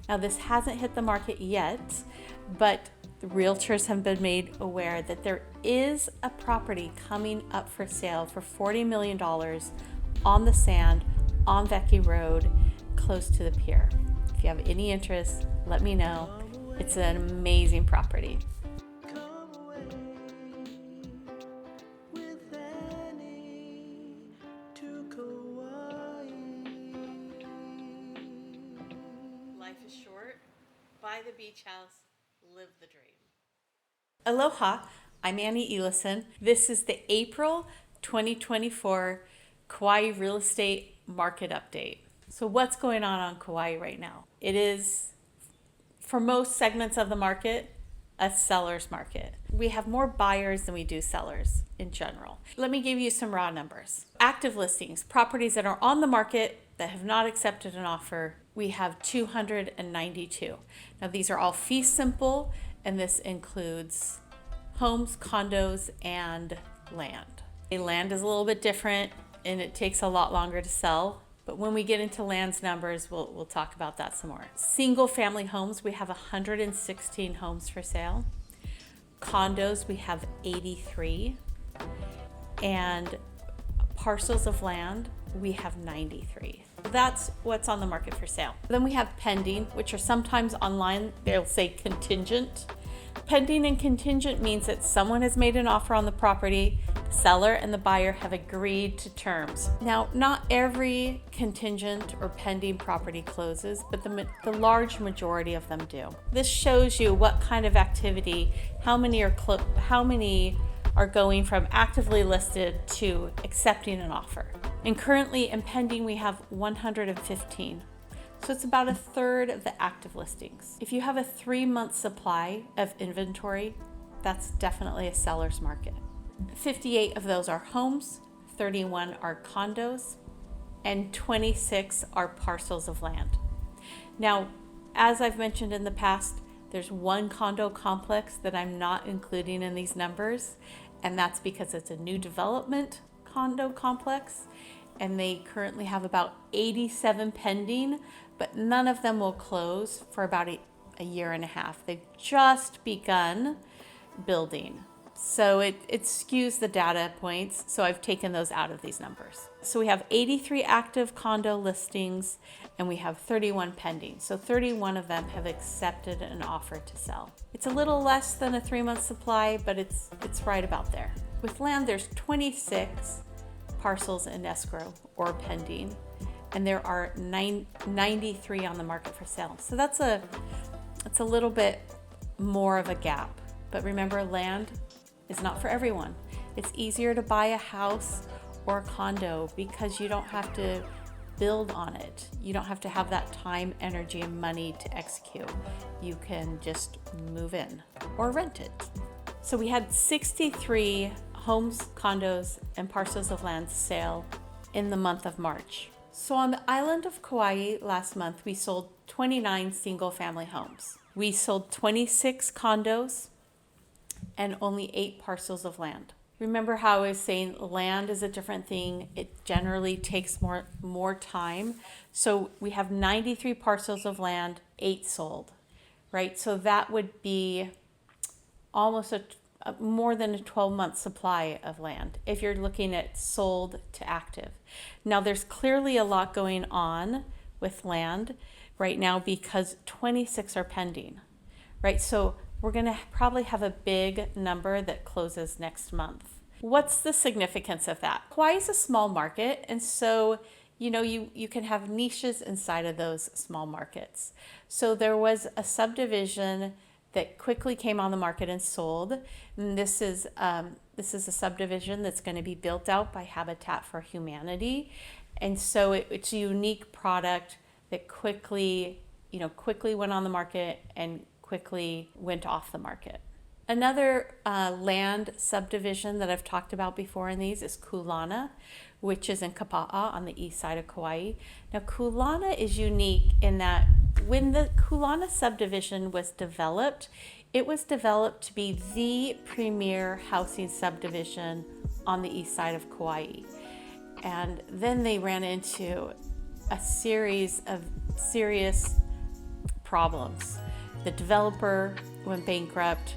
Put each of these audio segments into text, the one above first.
Now this hasn't hit the market yet, but the realtors have been made aware that there is a property coming up for sale for $40 million on the sand on Vecchi Road, close to the pier. If you have any interest, let me know. It's an amazing property. Life is short. Buy the beach house. Live the dream. Aloha, I'm Annie Elison. This is the April 2024 Kauai real estate market update. So what's going on Kauai right now? It is, for most segments of the market, a seller's market. We have more buyers than we do sellers in general. Let me give you some raw numbers. Active listings, properties that are on the market that have not accepted an offer, we have 292. Now these are all fee simple, and this includes homes, condos, and land. Land is a little bit different and it takes a lot longer to sell. But when we get into land's numbers, we'll talk about that some more. Single family homes, we have 116 homes for sale. Condos, we have 83. And parcels of land, we have 93. That's what's on the market for sale. Then we have pending, which are sometimes online, they'll say contingent. Pending and contingent means that someone has made an offer on the property, the seller and the buyer have agreed to terms. Now, not every contingent or pending property closes, but the large majority of them do. This shows you what kind of activity, how many are going from actively listed to accepting an offer. And currently in pending, we have 115. So it's about a third of the active listings. If you have a 3-month supply of inventory, that's definitely a seller's market. 58 of those are homes, 31 are condos, and 26 are parcels of land. Now, as I've mentioned in the past, there's one condo complex that I'm not including in these numbers, and that's because it's a new development condo complex, and they currently have about 87 pending, but none of them will close for about a year and a half. They've just begun building. So it skews the data points, so I've taken those out of these numbers. So we have 83 active condo listings, and we have 31 pending. So 31 of them have accepted an offer to sell. It's a little less than a 3-month supply, but it's right about there. With land, there's 26 parcels in escrow or pending, and there are 93 on the market for sale. So that's a little bit more of a gap. But remember, land is not for everyone. It's easier to buy a house or a condo because you don't have to build on it. You don't have to have that time, energy, and money to execute. You can just move in or rent it. So we had 63 homes, condos, and parcels of land sale in the month of March. So on the island of Kauai last month, we sold 29 single family homes. We sold 26 condos and only 8 parcels of land. Remember how I was saying land is a different thing. It generally takes more time. So we have 93 parcels of land, 8 sold, right? So that would be almost more than a 12-month supply of land if you're looking at sold to active. Now there's clearly a lot going on with land right now because 26 are pending, right? So we're going to probably have a big number that closes next month. What's the significance of that? Kauai is a small market, and so you can have niches inside of those small markets. So there was a subdivision that quickly came on the market and sold. And this is a subdivision that's going to be built out by Habitat for Humanity, and so it's a unique product that quickly went on the market and quickly went off the market. Another land subdivision that I've talked about before in these is Kulana, which is in Kapa'a on the east side of Kauai. Now Kulana is unique in that when the Kulana subdivision was developed, it was developed to be the premier housing subdivision on the east side of Kauai. And then they ran into a series of serious problems. The developer went bankrupt,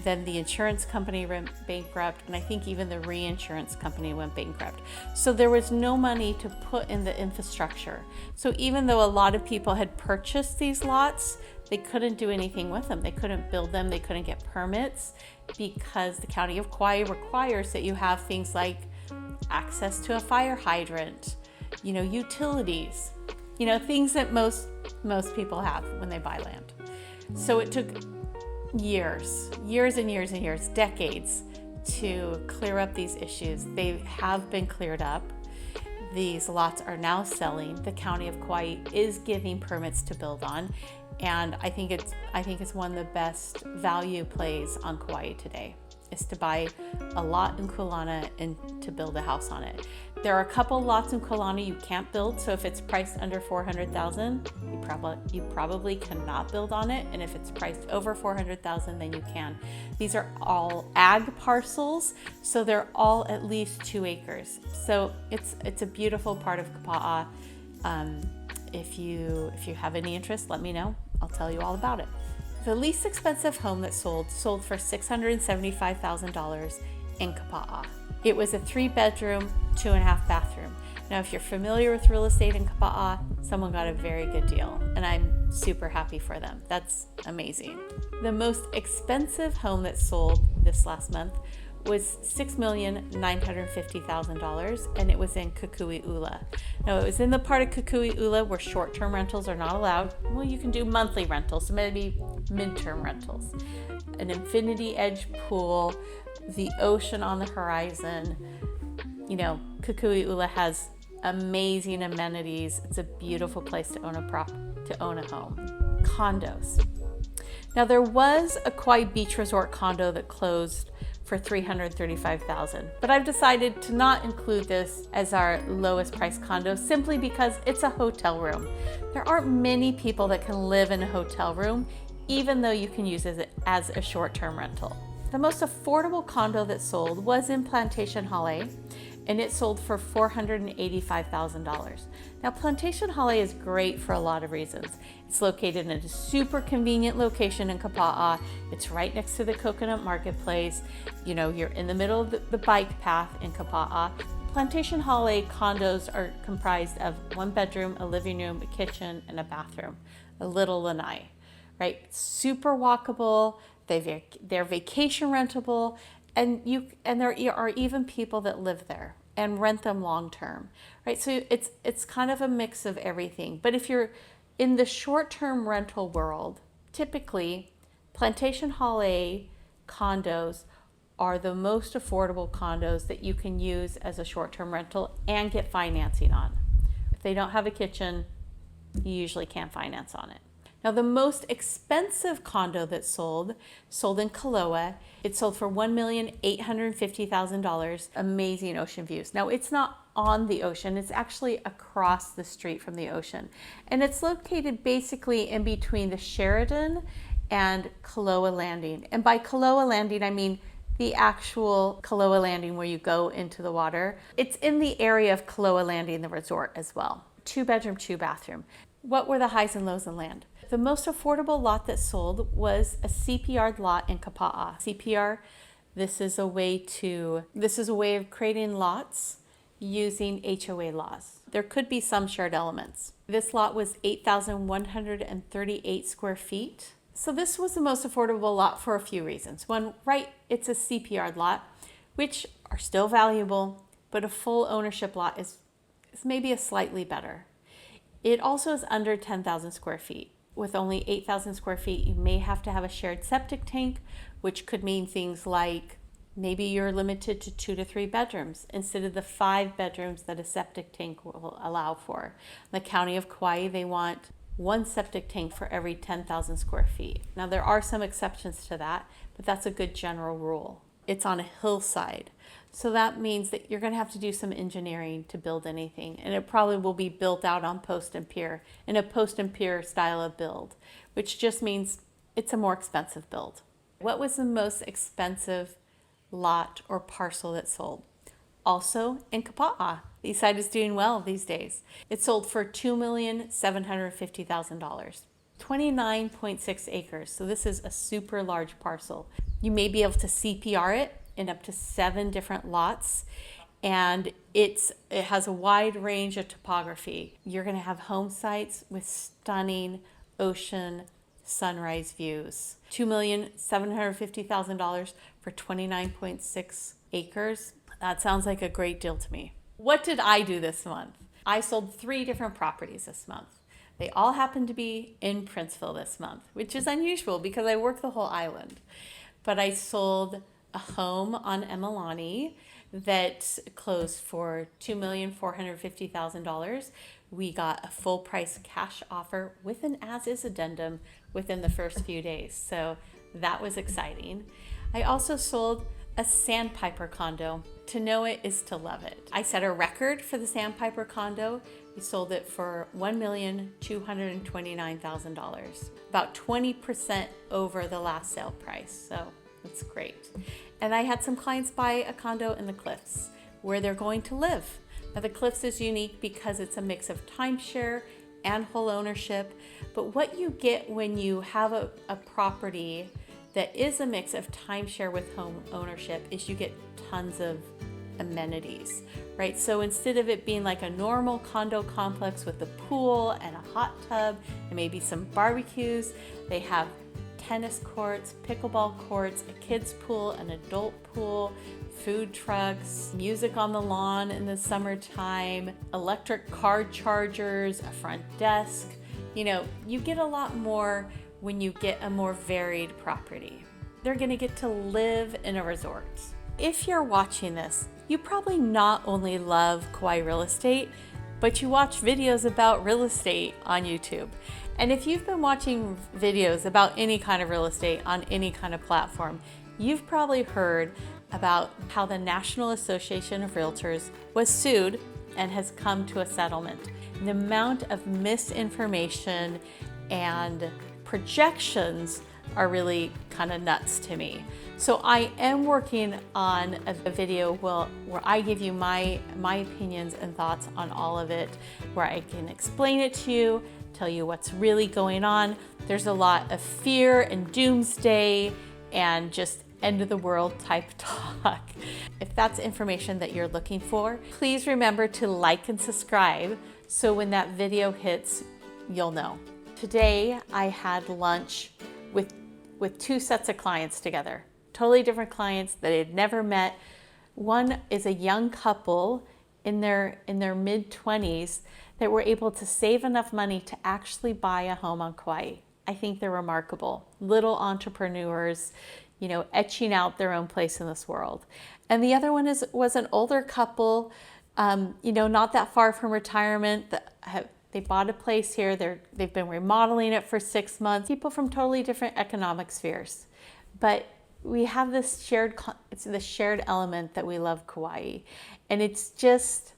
then the insurance company went bankrupt, and I think even the reinsurance company went bankrupt. So there was no money to put in the infrastructure. So even though a lot of people had purchased these lots, they couldn't do anything with them. They couldn't build them, they couldn't get permits, because the county of Kauai requires that you have things like access to a fire hydrant, utilities, things that most people have when they buy land. So it took years and years and years, decades, to clear up these issues. They have been cleared up. These lots are now selling. The county of Kauai is giving permits to build on, and I think it's one of the best value plays on Kauai today, is to buy a lot in Kulana and to build a house on it. There are a couple lots in Kulana you can't build, so if it's priced under $400,000, you probably cannot build on it, and if it's priced over $400,000, then you can. These are all ag parcels, so they're all at least 2 acres. So it's a beautiful part of Kapa'a. If you have any interest, let me know. I'll tell you all about it. The least expensive home that sold for $675,000 in Kapa'a. It was a 3-bedroom, 2.5 bathroom. Now, if you're familiar with real estate in Kapa'a, someone got a very good deal, and I'm super happy for them. That's amazing. The most expensive home that sold this last month was $6,950,000, and it was in Kukui'ula. Now, it was in the part of Kukui'ula where short-term rentals are not allowed. Well, you can do monthly rentals, so maybe midterm rentals. An infinity edge pool, the ocean on the horizon. Kukui'ula has amazing amenities. It's a beautiful place to own a home. Condos. Now, there was a Kauai Beach Resort condo that closed for $335,000, but I've decided to not include this as our lowest price condo simply because it's a hotel room. There aren't many people that can live in a hotel room, even though you can use it as a short-term rental. The most affordable condo that sold was in Plantation Hale, and it sold for $485,000. Now, Plantation Hale is great for a lot of reasons. It's located in a super convenient location in Kapa'a. It's right next to the Coconut Marketplace. You're in the middle of the bike path in Kapa'a. Plantation Hale condos are comprised of 1 bedroom, a living room, a kitchen, and a bathroom, a little lanai, right? Super walkable. They're vacation rentable, and there are even people that live there and rent them long term, right? So it's kind of a mix of everything. But if you're in the short-term rental world, typically Plantation Hale condos are the most affordable condos that you can use as a short-term rental and get financing on. If they don't have a kitchen, you usually can't finance on it. Now, the most expensive condo that sold in Kaloa. It sold for $1,850,000. Amazing ocean views. Now, it's not on the ocean. It's actually across the street from the ocean. And it's located basically in between the Sheridan and Kaloa Landing. And by Kaloa Landing, I mean the actual Kaloa Landing where you go into the water. It's in the area of Kaloa Landing, the resort as well. 2-bedroom, 2-bathroom. What were the highs and lows in land? The most affordable lot that sold was a CPR lot in Kapa'a. CPR, this is a way of creating lots using HOA laws. There could be some shared elements. This lot was 8,138 square feet. So this was the most affordable lot for a few reasons. One, right, it's a CPR lot, which are still valuable, but a full ownership lot is maybe a slightly better. It also is under 10,000 square feet. With only 8,000 square feet, you may have to have a shared septic tank, which could mean things like maybe you're limited to 2 to 3 bedrooms instead of the 5 bedrooms that a septic tank will allow for. In the county of Kauai, they want 1 septic tank for every 10,000 square feet. Now, there are some exceptions to that, but that's a good general rule. It's on a hillside. So that means that you're going to have to do some engineering to build anything. And it probably will be built out on post and pier in a post and pier style of build, which just means it's a more expensive build. What was the most expensive lot or parcel that sold? Also in Kapa'a. The site is doing well these days. It sold for $2,750,000. 29.6 acres. So this is a super large parcel. You may be able to CPR it in up to 7 different lots. And it has a wide range of topography. You're going to have home sites with stunning ocean sunrise views. $2,750,000 for 29.6 acres. That sounds like a great deal to me. What did I do this month? I sold 3 different properties this month. They all happen to be in Princeville this month, which is unusual because I work the whole island. But I sold a home on Emalani that closed for $2,450,000. We got a full price cash offer with an as-is addendum within the first few days. So that was exciting. I also sold a Sandpiper condo. To know it is to love it. I set a record for the Sandpiper condo. We sold it for $1,229,000, about 20% over the last sale price. So that's great. And I had some clients buy a condo in the Cliffs where they're going to live. Now the Cliffs is unique because it's a mix of timeshare and whole ownership. But what you get when you have a property that is a mix of timeshare with home ownership is you get tons of amenities, right? So instead of it being like a normal condo complex with a pool and a hot tub and maybe some barbecues, they have tennis courts, pickleball courts, a kids pool, an adult pool, food trucks, music on the lawn in the summertime, electric car chargers, a front desk. You know, you get a lot more when you get a more varied property. They're gonna get to live in a resort. If you're watching this, you probably not only love Kauai real estate, but you watch videos about real estate on YouTube. And if you've been watching videos about any kind of real estate on any kind of platform, you've probably heard about how the National Association of Realtors was sued and has come to a settlement. The amount of misinformation and projections are really kind of nuts to me. So I am working on a video where I give you my opinions and thoughts on all of it, where I can explain it to you, tell you what's really going on. There's a lot of fear and doomsday and just end of the world type talk. If that's information that you're looking for, please remember to like and subscribe so when that video hits, you'll know. Today I had lunch with 2 sets of clients together, totally different clients that I had never met. One is a young couple in their mid-20s that were able to save enough money to actually buy a home on Kauai. I think they're remarkable. Little entrepreneurs, you know, etching out their own place in this world. And the other one was an older couple, you know, not that far from retirement. They bought a place here. They've been remodeling it for 6 months. People from totally different economic spheres. But we have this shared element that we love Kauai. And it's just,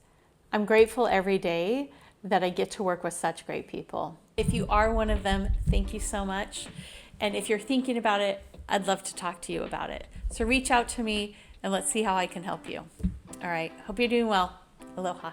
I'm grateful every day that I get to work with such great people. If you are one of them, thank you so much. And if you're thinking about it, I'd love to talk to you about it. So reach out to me and let's see how I can help you. All right, hope you're doing well. Aloha.